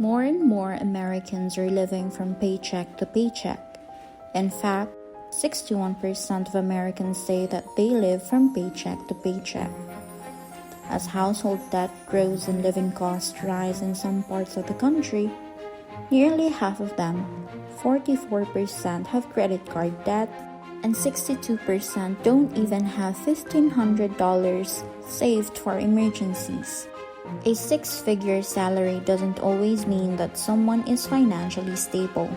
More and more Americans are living from paycheck to paycheck. In fact, 61% of Americans say that they live from paycheck to paycheck. As household debt grows and living costs rise in some parts of the country, nearly half of them, 44%, have credit card debt, and 62% don't even have $1,500 saved for emergencies. A six-figure salary doesn't always mean that someone is financially stable.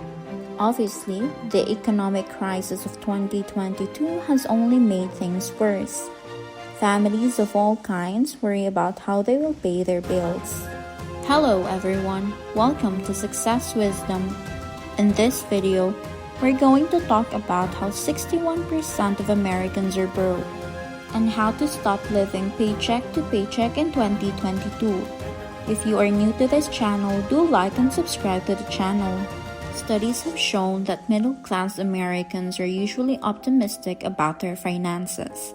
Obviously, the economic crisis of 2022 has only made things worse. Families of all kinds worry about how they will pay their bills. Hello everyone, welcome to Success Wisdom. In this video, we're going to talk about how 61% of Americans are broke and how to stop living paycheck to paycheck in 2022. If you are new to this channel, do like and subscribe to the channel. Studies have shown that middle-class Americans are usually optimistic about their finances.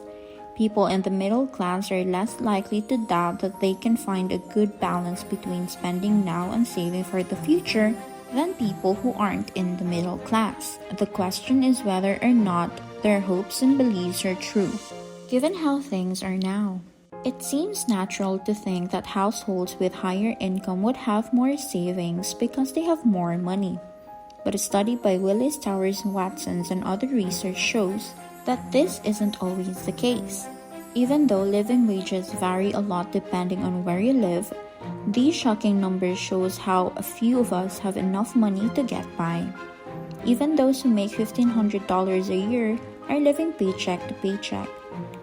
People in the middle class are less likely to doubt that they can find a good balance between spending now and saving for the future than people who aren't in the middle class. The question is whether or not their hopes and beliefs are true, given how things are now. It seems natural to think that households with higher income would have more savings because they have more money. But a study by Willis Towers Watson and other research shows that this isn't always the case. Even though living wages vary a lot depending on where you live, these shocking numbers shows how a few of us have enough money to get by. Even those who make $1,500 a year are living paycheck to paycheck,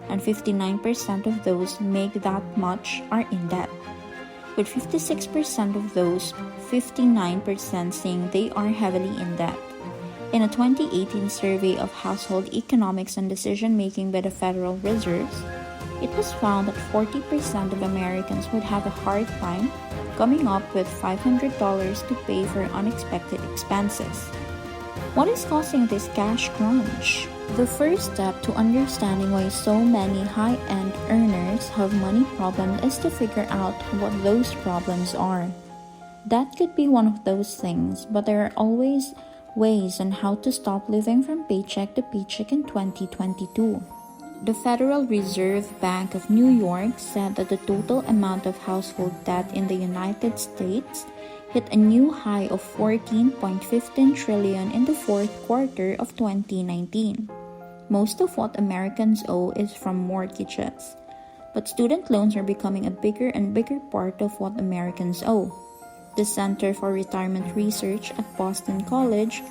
and 59% of those who make that much are in debt, with 56% of those, 59% saying they are heavily in debt. In a 2018 survey of household economics and decision-making by the Federal Reserve, it was found that 40% of Americans would have a hard time coming up with $500 to pay for unexpected expenses. What is causing this cash crunch? The first step to understanding why so many high-end earners have money problems is to figure out what those problems are. That could be one of those things, but there are always ways on how to stop living from paycheck to paycheck in 2022. The Federal Reserve Bank of New York said that the total amount of household debt in the United States hit a new high of $14.15 trillion in the fourth quarter of 2019. Most of what Americans owe is from mortgages, but student loans are becoming a bigger and bigger part of what Americans owe. The Center for Retirement Research at Boston College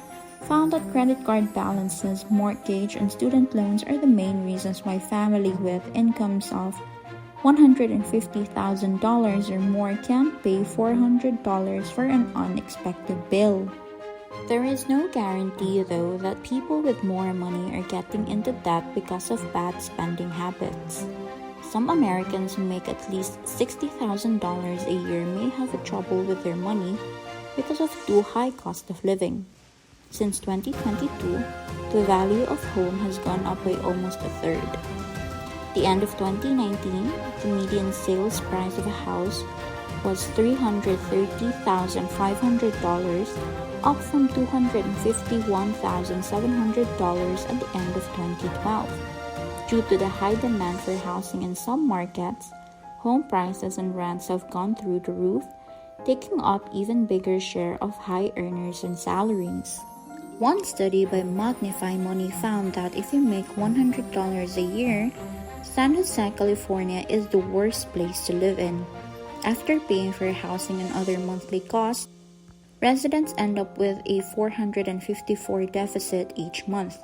found that credit card balances, mortgage, and student loans are the main reasons why families with incomes of $150,000 or more can't pay $400 for an unexpected bill. There is no guarantee, though, that people with more money are getting into debt because of bad spending habits. Some Americans who make at least $60,000 a year may have trouble with their money because of too high cost of living. Since 2022, the value of home has gone up by almost a third. At the end of 2019, the median sales price of a house was $330,500, up from $251,700 at the end of 2012. Due to the high demand for housing in some markets, home prices and rents have gone through the roof, taking up even bigger share of high earners and salaries. One study by Magnify Money found that if you make $100 a year, San Jose, California is the worst place to live in. After paying for housing and other monthly costs, residents end up with a $454 deficit each month.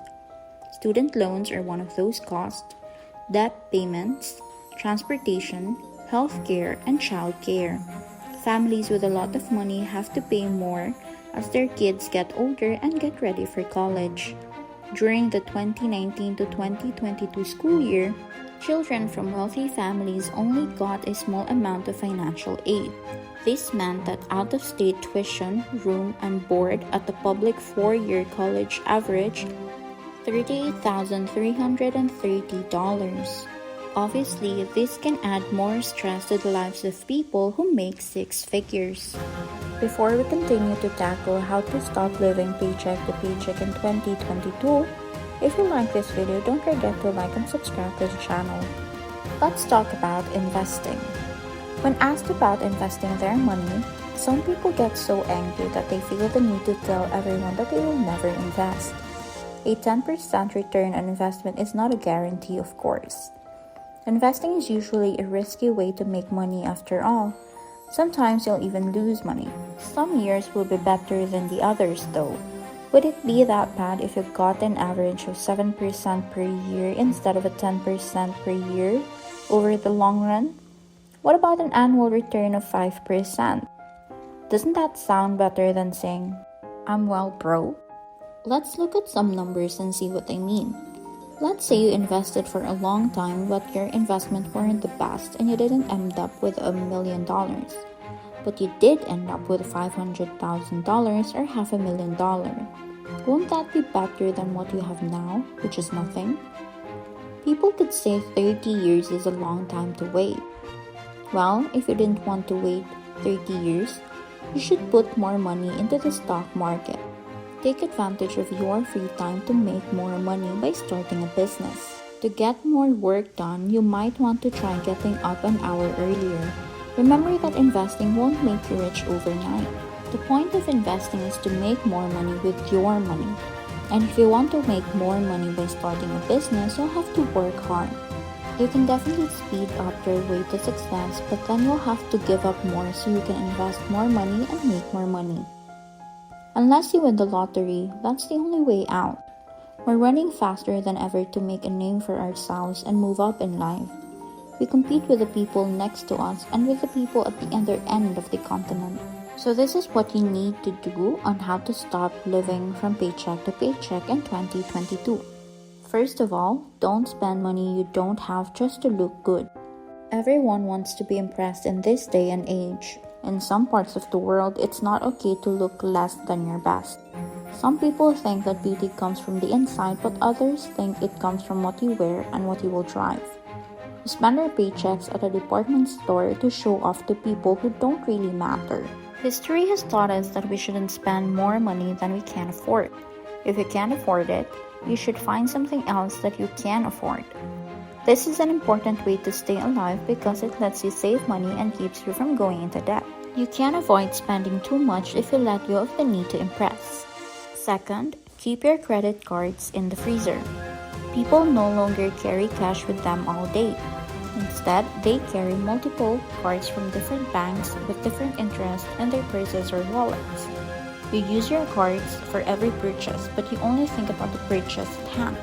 Student loans are one of those costs, debt payments, transportation, healthcare, and childcare. Families with a lot of money have to pay more as their kids get older and get ready for college. During the 2019 to 2022 school year, children from wealthy families only got a small amount of financial aid. This meant that out-of-state tuition, room, and board at the public four-year college averaged $38,330. Obviously, this can add more stress to the lives of people who make six figures. Before we continue to tackle how to stop living paycheck to paycheck in 2022, if you like this video, don't forget to like and subscribe to the channel. Let's talk about investing. When asked about investing their money, some people get so angry that they feel the need to tell everyone that they will never invest. A 10% return on investment is not a guarantee, of course. Investing is usually a risky way to make money after all. Sometimes you'll even lose money. Some years will be better than the others though. Would it be that bad if you got an average of 7% per year instead of a 10% per year over the long run? What about an annual return of 5%? Doesn't that sound better than saying, I'm well broke? Let's look at some numbers and see what they mean. Let's say you invested for a long time but your investment weren't the best and you didn't end up with $1 million. But you did end up with $500,000 or $500,000. Won't that be better than what you have now, which is nothing? People could say 30 years is a long time to wait. Well, if you didn't want to wait 30 years, you should put more money into the stock market. Take advantage of your free time to make more money by starting a business. To get more work done, you might want to try getting up an hour earlier. Remember that investing won't make you rich overnight. The point of investing is to make more money with your money. And if you want to make more money by starting a business, you'll have to work hard. You can definitely speed up your way to success, but then you'll have to give up more so you can invest more money and make more money. Unless you win the lottery, that's the only way out. We're running faster than ever to make a name for ourselves and move up in life. We compete with the people next to us and with the people at the other end of the continent. So this is what you need to do on how to stop living from paycheck to paycheck in 2022. First of all, don't spend money you don't have just to look good. Everyone wants to be impressed in this day and age. In some parts of the world, it's not okay to look less than your best. Some people think that beauty comes from the inside, but others think it comes from what you wear and what you will drive. We spend our paychecks at a department store to show off to people who don't really matter. History has taught us that we shouldn't spend more money than we can afford. If you can't afford it, you should find something else that you can afford. This is an important way to stay alive because it lets you save money and keeps you from going into debt. You can avoid spending too much if you let go of the need to impress. Second, keep your credit cards in the freezer. People no longer carry cash with them all day. Instead, they carry multiple cards from different banks with different interests in their purses or wallets. You use your cards for every purchase, but you only think about the purchase at hand.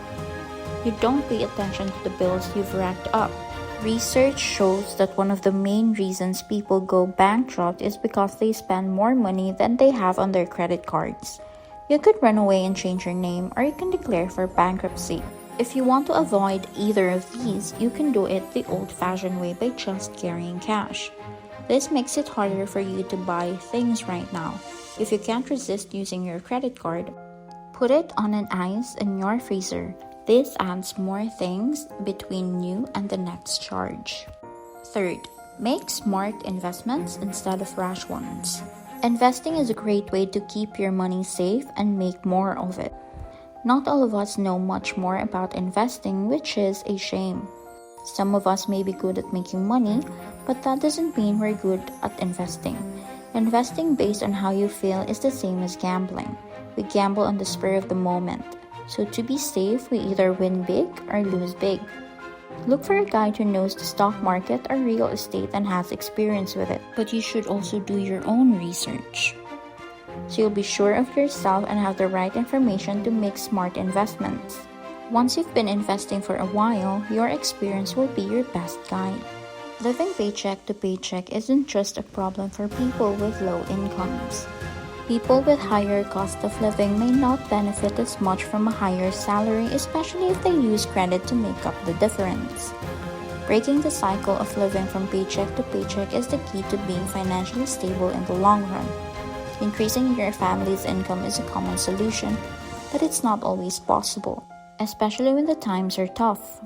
You don't pay attention to the bills you've racked up. Research shows that one of the main reasons people go bankrupt is because they spend more money than they have on their credit cards. You could run away and change your name, or you can declare for bankruptcy. If you want to avoid either of these, you can do it the old-fashioned way by just carrying cash. This makes it harder for you to buy things right now. If you can't resist using your credit card, put it on an ice in your freezer. This adds more things between you and the next charge. Third, make smart investments instead of rash ones. Investing is a great way to keep your money safe and make more of it. Not all of us know much more about investing, which is a shame. Some of us may be good at making money, but that doesn't mean we're good at investing. Investing based on how you feel is the same as gambling. We gamble on the spur of the moment. So to be safe, we either win big or lose big. Look for a guy who knows the stock market or real estate and has experience with it. But you should also do your own research, so you'll be sure of yourself and have the right information to make smart investments. Once you've been investing for a while, your experience will be your best guide. Living paycheck to paycheck isn't just a problem for people with low incomes. People with higher cost of living may not benefit as much from a higher salary, especially if they use credit to make up the difference. Breaking the cycle of living from paycheck to paycheck is the key to being financially stable in the long run. Increasing your family's income is a common solution, but it's not always possible, especially when the times are tough.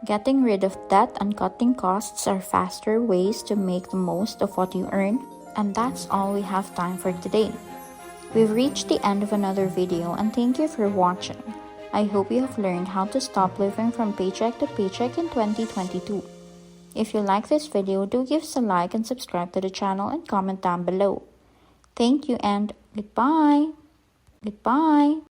Getting rid of debt and cutting costs are faster ways to make the most of what you earn, and that's all we have time for today. We've reached the end of another video, and thank you for watching. I hope you have learned how to stop living from paycheck to paycheck in 2022. If you like this video, do give us a like and subscribe to the channel and comment down below. Thank you and goodbye. Goodbye.